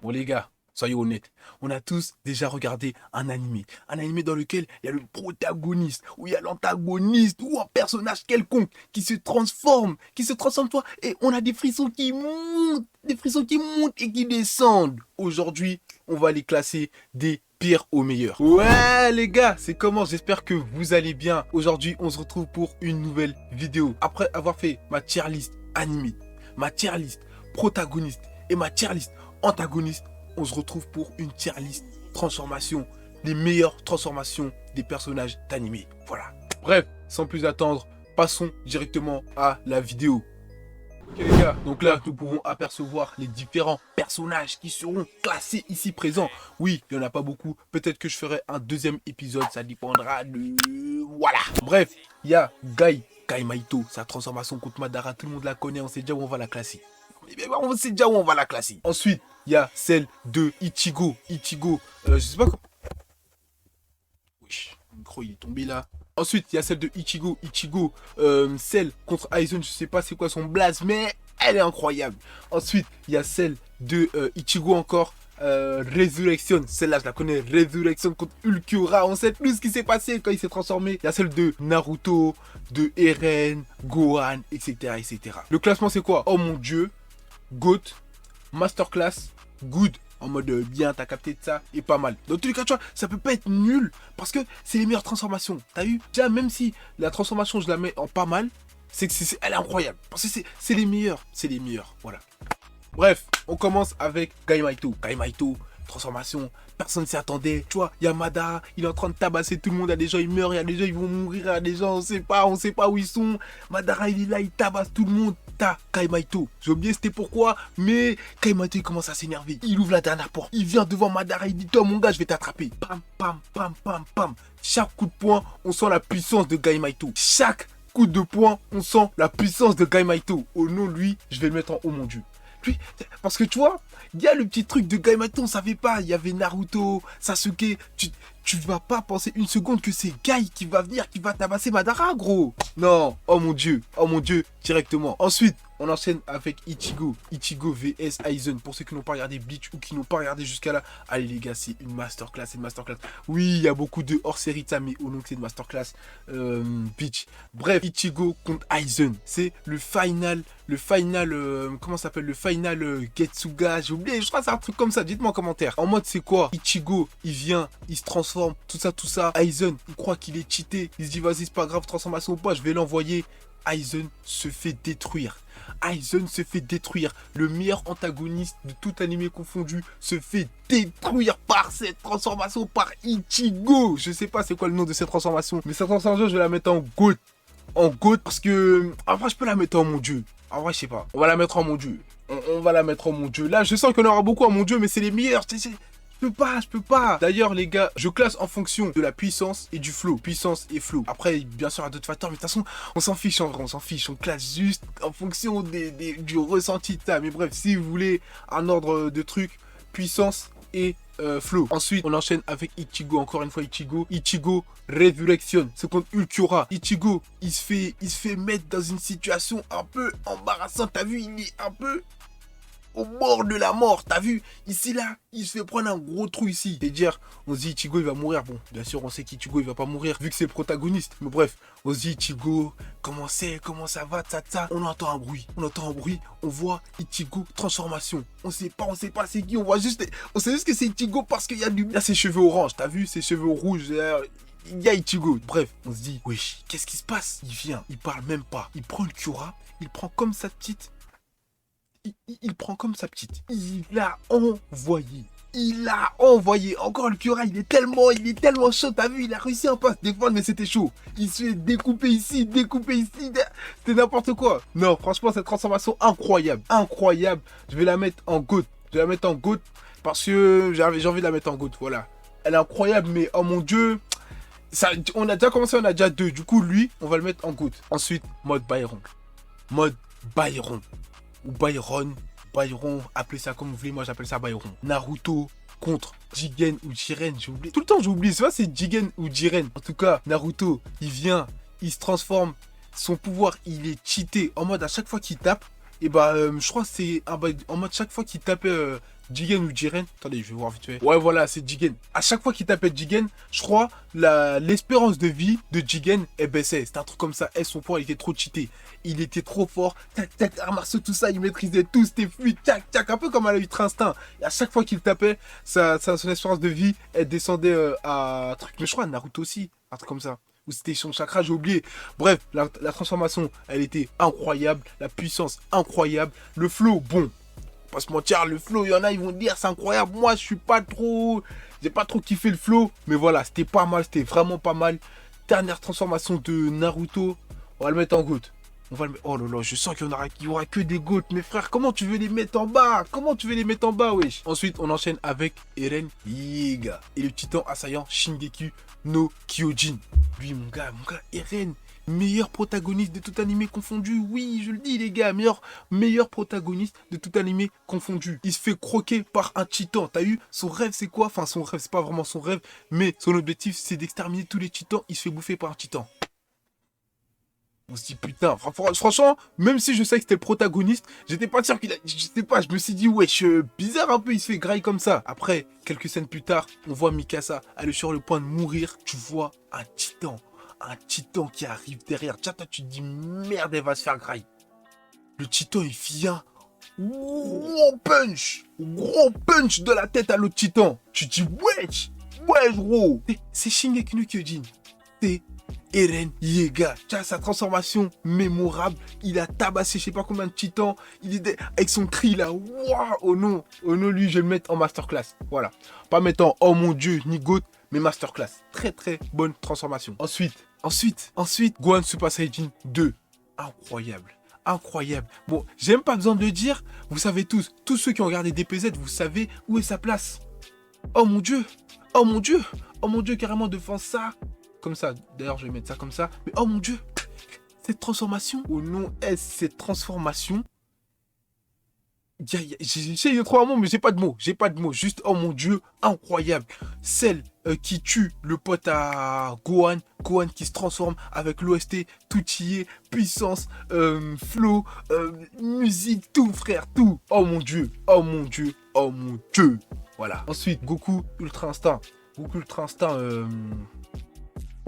Bon les gars, soyons honnêtes, on a tous déjà regardé un animé. Un animé dans lequel il y a le protagoniste, où il y a l'antagoniste, ou un personnage quelconque qui se transforme toi, et on a des frissons qui montent et qui descendent. Aujourd'hui, on va les classer des pires aux meilleurs. Ouais les gars, c'est comment? J'espère que vous allez bien. Aujourd'hui, on se retrouve pour une nouvelle vidéo. Après avoir fait ma tier list animé, ma tier list protagoniste et ma tier list antagoniste, on se retrouve pour une tier list transformation, les meilleures transformations des personnages d'animé. Voilà. Bref, sans plus attendre, passons directement à la vidéo. Ok les gars, donc là nous pouvons apercevoir les différents personnages qui seront classés ici présents. Oui, il n'y en a pas beaucoup, peut-être que je ferai un deuxième épisode, ça dépendra de... Voilà. Bref, il y a Guy Maito, sa transformation contre Madara, tout le monde la connaît, on sait déjà où on va la classer. On sait déjà où on va la classer. Ensuite, il y a celle de Ichigo. Je sais pas comment... Wesh, le micro il est tombé là. Ensuite, il y a celle de Ichigo. Celle contre Aizen, je sais pas c'est quoi son blaze, mais elle est incroyable. Ensuite, il y a celle de Ichigo encore. Resurrection, celle-là je la connais. Resurrection contre Ulquiorra. On sait tout ce qui s'est passé quand il s'est transformé. Il y a celle de Naruto, de Eren, Gohan, etc. Le classement c'est quoi? Oh mon dieu. GOAT, Masterclass, Good, en mode bien, t'as capté de ça, et pas mal. Dans tous les cas, tu vois, ça peut pas être nul, parce que c'est les meilleures transformations. T'as vu? Déjà, même si la transformation, je la mets en pas mal, elle est incroyable. Parce que c'est les meilleurs, voilà. Bref, on commence avec Guy Maito, transformation, personne s'y attendait. Tu vois, il y a Madara, il est en train de tabasser tout le monde. Il y a des gens, ils meurent, il y a des gens, ils vont mourir. Il y a des gens, on sait pas où ils sont. Madara, il est là, il tabasse tout le monde. T'as Guy Maito. J'ai oublié c'était pourquoi, mais Guy Maito, il commence à s'énerver. Il ouvre la dernière porte. Il vient devant Madara, il dit, toi, mon gars, je vais t'attraper. Pam, pam, pam, pam, pam. Chaque coup de poing, on sent la puissance de Guy Maito. Chaque coup de poing, on sent la puissance de Guy Maito. Au nom de lui, je vais le mettre en haut, mon dieu. Lui, parce que tu vois, il y a le petit truc de Guy Maito, on savait pas. Il y avait Naruto, Sasuke. Tu vas pas penser une seconde que c'est Guy qui va venir, qui va tabasser Madara, gros. Non, oh mon dieu, directement. Ensuite, on enchaîne avec Ichigo vs Aizen. Pour ceux qui n'ont pas regardé Bleach ou qui n'ont pas regardé jusqu'à là, allez les gars, c'est une masterclass, Oui, il y a beaucoup de hors-série de ça, mais au nom que c'est une masterclass, Bleach. Bref, Ichigo contre Aizen, c'est le final, comment ça s'appelle, le final Getsuga, j'ai oublié, je crois que c'est un truc comme ça, dites-moi en commentaire. En mode, c'est quoi? Ichigo, il vient, il se transforme, tout ça. Aizen, il croit qu'il est cheaté, il se dit, vas-y, c'est pas grave, transformation ou pas, je vais l'envoyer. Aizen se fait détruire. Le meilleur antagoniste de tout anime confondu se fait détruire par cette transformation, par Ichigo. Je sais pas c'est quoi le nom de cette transformation, mais cette transformation, je vais la mettre en GOAT. En GOAT parce que... En vrai, je peux la mettre en mon dieu. En vrai, je sais pas. On va la mettre en mon dieu. On va la mettre en mon dieu. Là, je sens qu'on aura beaucoup en mon dieu, mais c'est les meilleurs. Je peux pas. D'ailleurs, les gars, je classe en fonction de la puissance et du flow. Puissance et flow. Après, bien sûr, il y a d'autres facteurs, mais de toute façon, on s'en fiche en vrai, on s'en fiche. On classe juste en fonction du ressenti de ça. Mais bref, si vous voulez un ordre de trucs, puissance et flow. Ensuite, on enchaîne avec Ichigo. Encore une fois, Ichigo Resurrection. C'est contre Ulquiorra. Ichigo, il se fait mettre dans une situation un peu embarrassante. T'as vu, il est un peu au bord de la mort, t'as vu? Ici, là, il se fait prendre un gros trou ici. C'est-à-dire, on se dit Ichigo, il va mourir. Bon, bien sûr, on sait qu'Ichigo, il va pas mourir, vu que c'est le protagoniste. Mais bref, on se dit Ichigo, comment ça va, ça. On entend un bruit, on voit Ichigo, transformation. On sait pas c'est qui, on sait juste que c'est Ichigo parce qu'il y a il a ses cheveux orange, t'as vu? Ses cheveux rouges, il y a Ichigo. Bref, on se dit, wesh, qu'est-ce qui se passe? Il vient, il parle même pas. Il prend le Kyura, il prend comme sa petite... Il prend comme sa petite. Il l'a envoyé. Encore le Kyura, il est tellement chaud. T'as vu, il a réussi un peu à se défendre, mais c'était chaud. Il se fait découper ici. C'était n'importe quoi. Non, franchement, cette transformation incroyable. Je vais la mettre en GOAT. Parce que j'ai envie de la mettre en GOAT. Voilà. Elle est incroyable, mais oh mon dieu. Ça, on a déjà commencé, on a déjà deux. Du coup, lui, on va le mettre en GOAT. Ensuite, mode Byron. Ou Byron, appelez ça comme vous voulez, moi j'appelle ça Byron. Naruto contre Jigen ou Jiren, j'ai oublié. Tout le temps j'oublie, c'est pas c'est Jigen ou Jiren. En tout cas, Naruto, il vient, il se transforme, son pouvoir, il est cheaté. En mode à chaque fois qu'il tape, et je crois que c'est en mode chaque fois qu'il tapait Jigen ou Jiren. Attendez, je vais voir vite fait. Ouais, voilà, c'est Jigen. À chaque fois qu'il tapait Jigen, je crois, l'espérance de vie de Jigen, elle baissait. C'était un truc comme ça. Et son pouvoir, il était trop cheaté. Il était trop fort. Tac, tac, arts martiaux, tout ça, il maîtrisait tout. C'était fluide. Tac, tac, un peu comme à l'Ultra Instinct. Et à chaque fois qu'il tapait, son espérance de vie, elle descendait à un truc. Mais je crois, Naruto aussi. Un truc comme ça. Ou c'était son chakra, j'ai oublié. Bref, la transformation, elle était incroyable. La puissance, incroyable. Le flow, bon. Pas se mentir, le flow, il y en a, ils vont dire c'est incroyable. Moi, je suis pas trop. J'ai pas trop kiffé le flow. Mais voilà, c'était pas mal, c'était vraiment pas mal. Dernière transformation de Naruto. On va le mettre en goutte. On va le mettre. Oh là là, je sens qu'il y aura que des gouttes. Mes frères, comment tu veux les mettre en bas? Comment tu veux les mettre en bas, wesh? Ensuite, on enchaîne avec Eren Yeager. Et le titan assaillant Shingeki no Kyojin. Lui, mon gars, Eren. Meilleur protagoniste de tout animé confondu. Oui, je le dis, les gars. Meilleur protagoniste de tout animé confondu. Il se fait croquer par un titan. T'as eu son rêve, c'est quoi? Enfin, son rêve, c'est pas vraiment son rêve. Mais son objectif, c'est d'exterminer tous les titans. Il se fait bouffer par un titan. On se dit putain, franchement, même si je sais que c'était le protagoniste, j'étais pas sûr qu'il a. Je sais pas, je me suis dit, wesh, bizarre un peu, il se fait graille comme ça. Après, quelques scènes plus tard, on voit Mikasa, elle est sur le point de mourir. Tu vois un titan qui arrive derrière. Tiens, toi, tu te dis merde, elle va se faire graille. Le titan, il vient. Gros punch de la tête à l'autre titan. Tu te dis, wesh, gros. C'est Shingeki no Kyojin. C'est Eren Yeager. Tiens, sa transformation mémorable. Il a tabassé je sais pas combien de titans. Il est avec son cri là. Waouh, oh non, lui, je vais le mettre en masterclass. Voilà. Pas mettant oh mon dieu, ni GOAT, mais masterclass. Très très bonne transformation. Ensuite, Gohan Super Saiyajin 2. Incroyable. Bon, j'ai même pas besoin de le dire. Vous savez tous ceux qui ont regardé DPZ, vous savez où est sa place. Oh mon dieu, carrément devant ça. Comme ça, d'ailleurs je vais mettre ça comme ça. Mais oh mon dieu, cette transformation. Oh non, cette transformation. J'essaie de trouver un mot, mais j'ai pas de mots. Juste, oh mon dieu, incroyable. Celle qui tue le pote à Gohan. Gohan qui se transforme avec l'OST, tout y est, puissance, flow, musique, tout frère, tout. Oh mon dieu. Voilà. Ensuite, Goku Ultra Instinct.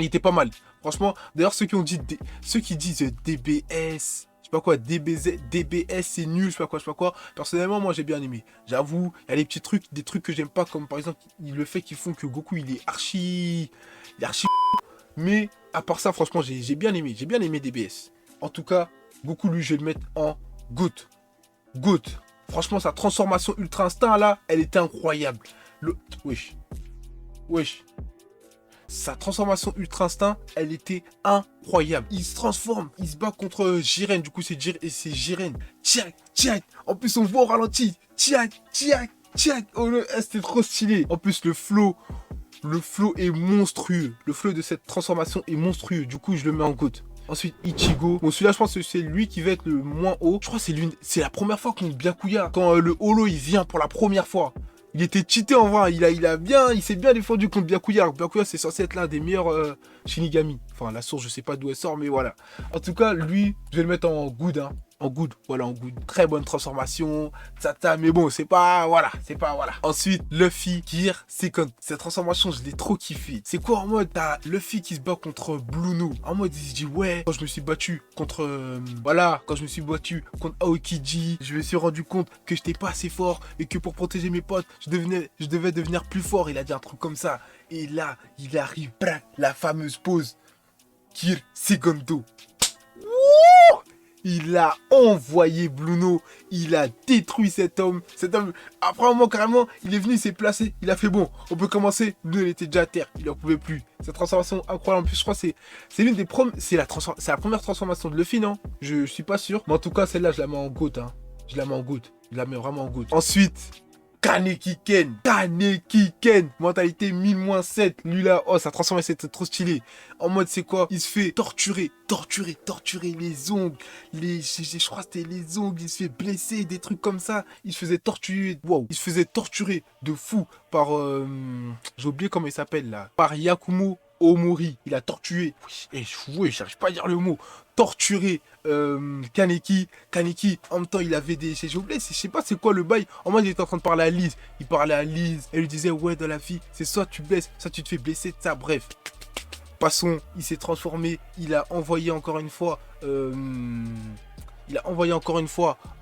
Il était pas mal. Franchement, d'ailleurs, ceux qui disent DBS, je sais pas quoi, DBS, c'est nul, je sais pas quoi. Personnellement, moi, j'ai bien aimé. J'avoue, il y a des trucs que j'aime pas, comme par exemple, le fait qu'ils font que Goku, il est archi. Mais, à part ça, franchement, j'ai bien aimé DBS. En tout cas, Goku, lui, je vais le mettre en GOAT. Franchement, sa transformation Ultra Instinct, là, elle était incroyable. Wesh. Sa transformation Ultra Instinct, elle était incroyable. Il se transforme, il se bat contre Jiren. Du coup, c'est Jiren. Tchac. En plus, on voit au ralenti. Tchac. Oh, c'était trop stylé. En plus, le flow est monstrueux. Le flow de cette transformation est monstrueux. Du coup, je le mets en GOAT. Ensuite, Ichigo. Bon, celui-là, je pense que c'est lui qui va être le moins haut. Je crois que c'est la première fois qu'on Byakuya. Quand le holo, il vient pour la première fois. Il était cheaté en vrai, il s'est bien défendu contre Byakuya. Alors Byakuya, c'est censé être l'un des meilleurs Shinigami. Enfin, la source, je sais pas d'où elle sort, mais voilà. En tout cas, lui, je vais le mettre en good, hein. En good. Très bonne transformation. Tata, mais bon, c'est pas, voilà. Ensuite, Luffy, Gear Second. Cette transformation, je l'ai trop kiffé. C'est quoi en mode, t'as Luffy qui se bat contre Bluno. En mode, il se dit, ouais, quand je me suis battu contre, Aokiji, je me suis rendu compte que j'étais pas assez fort et que pour protéger mes potes, je devais devenir plus fort. Il a dit un truc comme ça. Et là, il arrive, la fameuse pose. Gear Segundo. Il a envoyé Bluno, il a détruit cet homme. Après un moment, carrément, il est venu, il s'est placé, il a fait bon, on peut commencer. Bluno, il était déjà à terre, il en pouvait plus. Cette transformation incroyable, en plus, je crois que c'est l'une des premières, c'est la première transformation de Luffy, non? Je suis pas sûr, mais en tout cas, celle-là, je la mets en GOAT, hein. Je la mets vraiment en GOAT. Ensuite, Kaneki Ken, mentalité 1000-7, lui là, oh sa transformation c'était trop stylé. En mode c'est quoi? Il se fait torturer les ongles, je crois que c'était les ongles, il se fait blesser, des trucs comme ça. Il se faisait torturer de fou par, j'ai oublié comment il s'appelle là, par Yakumo Omori, il a torturé, oui, j'arrive pas à dire le mot, torturé Kaneki. Kaneki, en même temps, il avait des... J'ai oublié, je sais pas c'est quoi le bail. En mode, il était en train de parler à Lise. Il parlait à Lise, elle lui disait, ouais, dans la vie, c'est soit tu blesses, soit tu te fais blesser, ça, bref. Passons, il s'est transformé, il a envoyé encore une fois...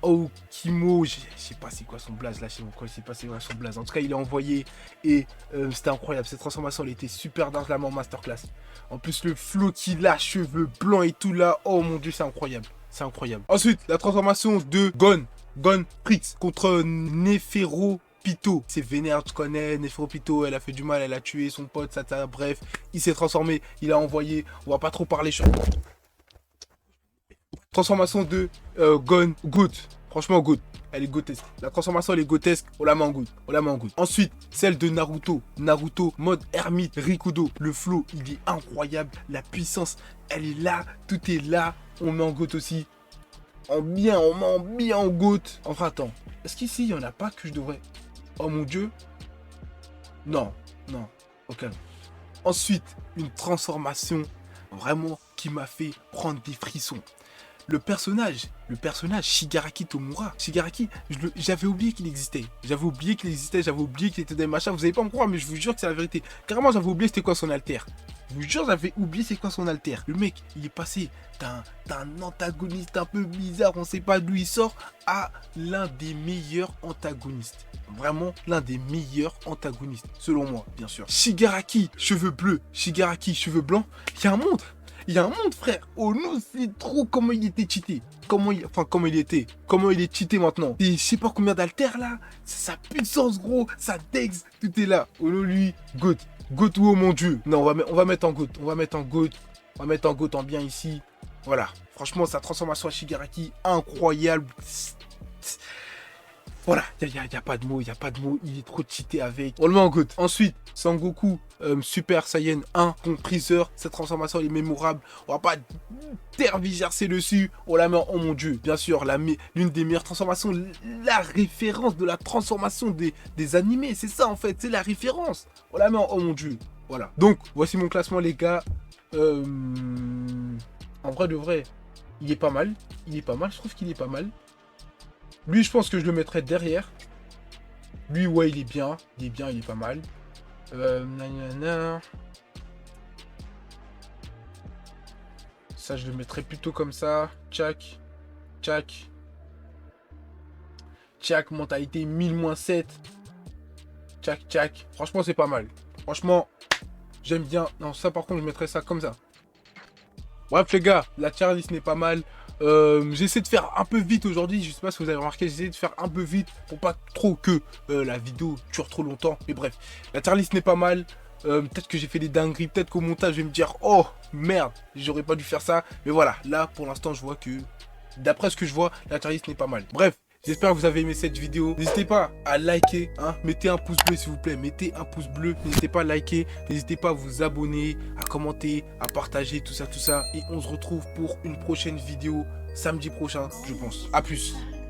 Aokimo, je sais pas c'est quoi son blaze là, je sais pas c'est quoi son blaze. En tout cas, il a envoyé et c'était incroyable. Cette transformation, elle était super dingue, la mort masterclass. En plus, le flow qu'il a, cheveux blancs et tout là, oh mon dieu, c'est incroyable. C'est incroyable. Ensuite, la transformation de Gon Prix contre Neferopito. C'est vénère, tu connais, Neferopito, elle a fait du mal, elle a tué son pote, ça, bref. Il s'est transformé, il a envoyé, on va pas trop parler sur... Transformation de Gon, good. Franchement, good. Elle est gotesque. La transformation, elle est gotesque. On la met en good. On la met en good. Ensuite, celle de Naruto. Naruto, mode ermite, Rikudo. Le flow, il est incroyable. La puissance, elle est là. Tout est là. On met en good aussi. On met en good. Enfin, attends. Est-ce qu'ici, il n'y en a pas que je devrais... Oh mon dieu. Non. Ok. Ensuite, une transformation vraiment qui m'a fait prendre des frissons. Le personnage Shigaraki Tomura. Shigaraki, j'avais oublié qu'il existait. J'avais oublié qu'il était des machins. Vous allez pas me croire, mais je vous jure que c'est la vérité. Carrément, j'avais oublié c'était quoi son alter. Je vous jure, j'avais oublié c'est quoi son alter. Le mec, il est passé d'un antagoniste un peu bizarre, on sait pas d'où il sort, à l'un des meilleurs antagonistes. Vraiment, l'un des meilleurs antagonistes, selon moi, bien sûr. Shigaraki, cheveux bleus. Shigaraki, cheveux blancs. Il y a un monde. Il y a un monde, frère. Oh non, c'est trop comment il était cheaté. Comment il est cheaté maintenant. Et je sais pas combien d'altères là. C'est sa puissance, gros. Sa dex, tout est là. Oh non, lui, goat. Goat ou oh mon dieu. Non, on va mettre en goat. On va mettre en goat en bien ici. Voilà. Franchement, sa transformation à Shigaraki, incroyable. Voilà, il n'y a pas de mots, il est trop cheaté avec. On le met en good. Ensuite, Sangoku, Super Saiyan 1 contre Freezer. Cette transformation, elle est mémorable. On va pas tergiverser dessus. On la met en oh mon dieu. Bien sûr, l'une des meilleures transformations, la référence de la transformation des animés. C'est ça en fait, c'est la référence. On la met en oh mon dieu. Voilà. Donc, voici mon classement les gars. En vrai de vrai, il est pas mal. Je trouve qu'il est pas mal. Lui, je pense que je le mettrais derrière. Lui, ouais, il est bien. Il est pas mal. Ça, je le mettrais plutôt comme ça. Tchak. Mentalité 1000-7. Tchak. Franchement, c'est pas mal. Franchement, j'aime bien. Non, ça, par contre, je mettrais ça comme ça. Bref, les gars, la tier list n'est pas mal. J'essaie de faire un peu vite aujourd'hui, je sais pas si vous avez remarqué, j'essaie de faire un peu vite pour pas trop que la vidéo dure trop longtemps, mais bref, la tier list n'est pas mal, peut-être que j'ai fait des dingueries, peut-être qu'au montage je vais me dire, oh merde, j'aurais pas dû faire ça, mais voilà, là pour l'instant je vois que, d'après ce que je vois, la tier list n'est pas mal. Bref, j'espère que vous avez aimé cette vidéo. N'hésitez pas à liker, hein. Mettez un pouce bleu s'il vous plaît. Mettez un pouce bleu. N'hésitez pas à liker. N'hésitez pas à vous abonner, à commenter, à partager, tout ça. Et on se retrouve pour une prochaine vidéo samedi prochain, je pense. A plus.